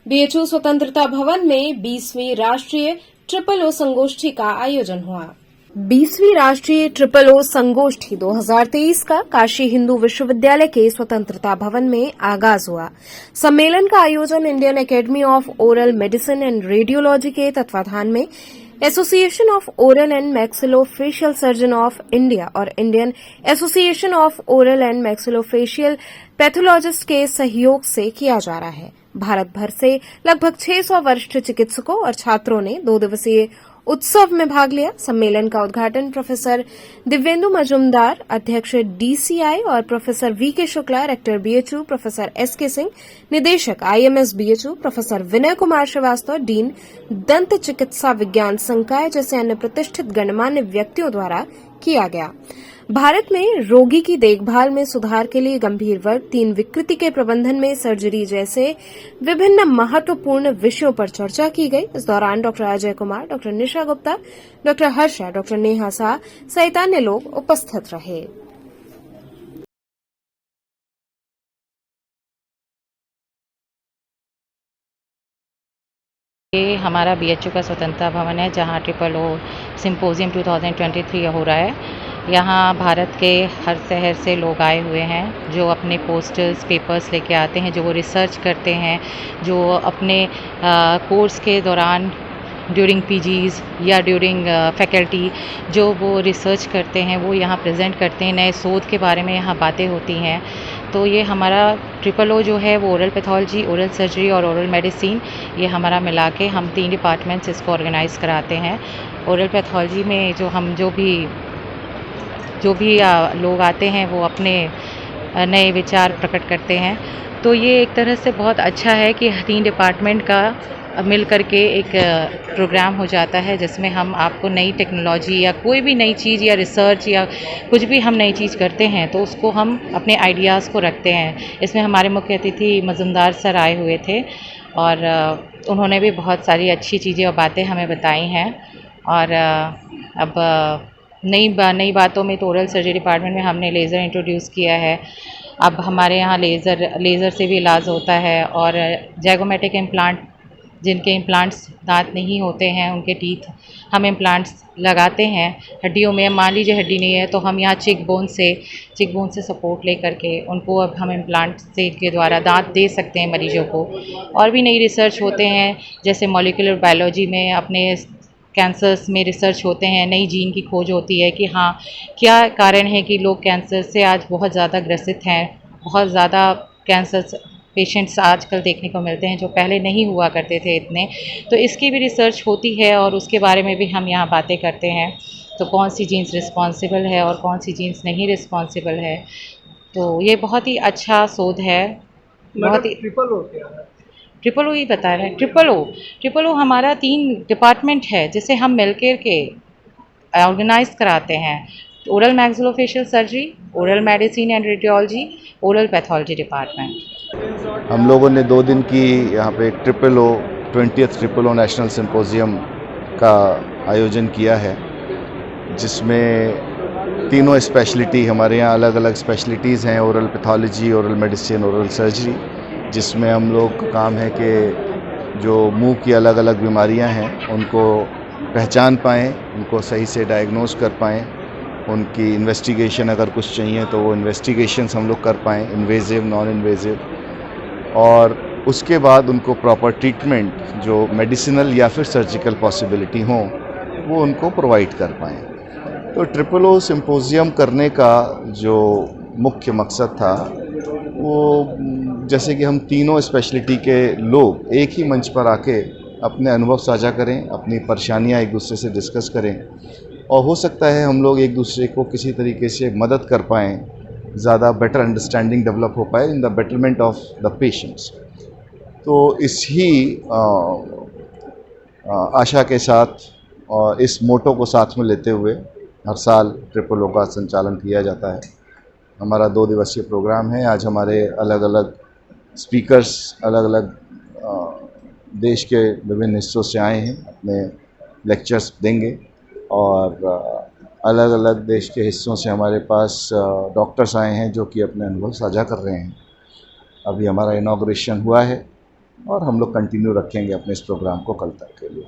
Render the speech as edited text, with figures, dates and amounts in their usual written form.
BHU स्वतंत्रता भवन में 20वीं राष्ट्रीय ट्रिपल ओ संगोष्ठी का आयोजन हुआ। 20वीं राष्ट्रीय ट्रिपल ओ संगोष्ठी 2023 का काशी हिंदू विश्वविद्यालय के स्वतंत्रता भवन में आगाज हुआ। सम्मेलन का आयोजन Indian Academy of Oral Medicine and Radiology के तत्वाधान में Association of Oral and Maxillofacial Surgeon of India और Indian Association of Oral and Maxillofacial Pathologist के सहयोग से किया जा रहा है। भारत भर से लगभग 600 वरिष्ठ चिकित्सकों और छात्रों ने 2 दिवसीय उत्सव में भाग लिया। सम्मेलन का उद्घाटन प्रोफेसर दिव्येंदु मजुमदार, अध्यक्ष डीसीआई, और professor VK Shukla, rector BHU, professor SK Singh, निदेशक IMS BHU, professor Vinay Kumar Srivastava, dean दंत चिकित्सा विज्ञान संकाय जैसे अन्य प्रतिष्ठित गणमान्य व्यक्तियों द्वारा किया गया। भारत में रोगी की देखभाल में सुधार के लिए गंभीर वर्ग 3 विकृति के प्रबंधन में सर्जरी जैसे विभिन्न महत्वपूर्ण विषयों पर चर्चा की गई। इस दौरान डॉक्टर अजय कुमार, डॉक्टर निशा गुप्ता, डॉक्टर हर्षा, डॉक्टर नेहा शाह सहित अन्य लोग उपस्थित रहे। ये हमारा बीएचयू का स्वतंत्रता भवन है, जहाँ ट्रिपल ओ सिम्पोजियम 2023 हो रहा है। यहाँ भारत के हर शहर से लोग आए हुए हैं, जो अपने पोस्टर्स, पेपर्स लेके आते हैं, जो वो रिसर्च करते हैं, जो अपने कोर्स के दौरान ड्यूरिंग पीजीज़ या ड्यूरिंग फैकल्टी जो वो रिसर्च करते हैं, वो यहाँ प्रेजेंट करते हैं। नए शोध के बारे में यहाँ बातें होती हैं। तो ये हमारा ट्रिपल ओ जो है वो ओरल पैथोलॉजी, ओरल सर्जरी और ओरल मेडिसिन, ये हमारा मिला के हम 3 डिपार्टमेंट्स इसको ऑर्गेनाइज़ कराते हैं। ओरल पैथोलॉजी में जो भी लोग आते हैं वो अपने नए विचार प्रकट करते हैं। तो ये एक तरह से बहुत अच्छा है कि 3 डिपार्टमेंट का मिल करके एक प्रोग्राम हो जाता है, जिसमें हम आपको नई टेक्नोलॉजी या कोई भी नई चीज़ या रिसर्च या कुछ भी हम नई चीज़ करते हैं तो उसको हम अपने आइडियाज़ को रखते हैं। इसमें हमारे मुख्य अतिथि मजुमदार सर आए हुए थे और उन्होंने भी बहुत सारी अच्छी चीज़ें और बातें हमें बताई हैं। और अब नई बातों में तो ओरल सर्जरी डिपार्टमेंट में हमने लेज़र इंट्रोड्यूस किया है। अब हमारे यहाँ लेज़र से भी इलाज होता है। और जैगोमेटिक इम्प्लांट, जिनके इम्प्लांट्स दांत नहीं होते हैं, उनके टीथ हम इम्प्लांट्स लगाते हैं हड्डियों में। मान लीजिए हड्डी नहीं है तो हम यहाँ चिक बोन से सपोर्ट ले करके उनको अब हम इम्प्लांट से के द्वारा दांत दे सकते हैं मरीजों को। और भी नई रिसर्च होते हैं, जैसे मॉलिक्यूलर बायोलॉजी में अपने कैंसर्स में रिसर्च होते हैं, नई जीन की खोज होती है कि हाँ क्या कारण है कि लोग कैंसर से आज बहुत ज़्यादा ग्रसित हैं। बहुत ज़्यादा कैंसर पेशेंट्स आजकल देखने को मिलते हैं जो पहले नहीं हुआ करते थे इतने। तो इसकी भी रिसर्च होती है और उसके बारे में भी हम यहाँ बातें करते हैं। तो कौन सी जीन्स रिस्पॉन्सिबल है और कौन सी जीन्स नहीं रिस्पॉन्सिबल है। तो ये बहुत ही अच्छा शोध है। बहुत ही ट्रिपल ओ ही बता रहे हैं। ट्रिपल ओ हमारा 3 डिपार्टमेंट है जिसे हम मिलकर के ऑर्गेनाइज कराते हैं। Oral maxillofacial surgery, oral Medicine and radiology, oral pathology department. हम लोगों ने 2 दिन की यहाँ पे 20th ट्रिपल ओ नेशनल सिम्पोजियम का आयोजन किया है, जिसमें तीनों स्पेशलिटी हमारे यहाँ अलग अलग स्पेशलिटीज़ हैं। Oral pathology, oral medicine, oral surgery, जिसमें हम लोग का काम है कि जो मुंह की अलग अलग बीमारियां हैं उनको पहचान पाएँ, उनको सही से डायग्नोज कर पाएँ, उनकी इन्वेस्टिगेशन अगर कुछ चाहिए तो वो इन्वेस्टिगेशंस हम लोग कर पाएँ, इन्वेजिव, नॉन इन्वेजिव, और उसके बाद उनको प्रॉपर ट्रीटमेंट जो मेडिसिनल या फिर सर्जिकल पॉसिबिलिटी हो वो उनको प्रोवाइड कर पाएँ। तो ट्रिपल ओ सिम्पोजियम करने का जो मुख्य मकसद था वो जैसे कि हम तीनों स्पेशलिटी के लोग एक ही मंच पर आके अपने अनुभव साझा करें, अपनी परेशानियां एक दूसरे से डिस्कस करें, और हो सकता है हम लोग एक दूसरे को किसी तरीके से मदद कर पाएँ, ज़्यादा बेटर अंडरस्टैंडिंग डेवलप हो पाए in the betterment of the patients. तो इसी आशा के साथ और इस मोटो को साथ में लेते हुए हर साल ट्रिपल ओ का संचालन किया जाता है। हमारा 2 दिवसीय प्रोग्राम है। आज हमारे अलग अलग स्पीकर्स अलग अलग देश के विभिन्न हिस्सों से आए हैं, अपने लेक्चर्स देंगे, और अलग अलग देश के हिस्सों से हमारे पास डॉक्टर्स आए हैं जो कि अपने अनुभव साझा कर रहे हैं। अभी हमारा इनॉग्रेशन हुआ है और हम लोग कंटिन्यू रखेंगे अपने इस प्रोग्राम को कल तक के लिए।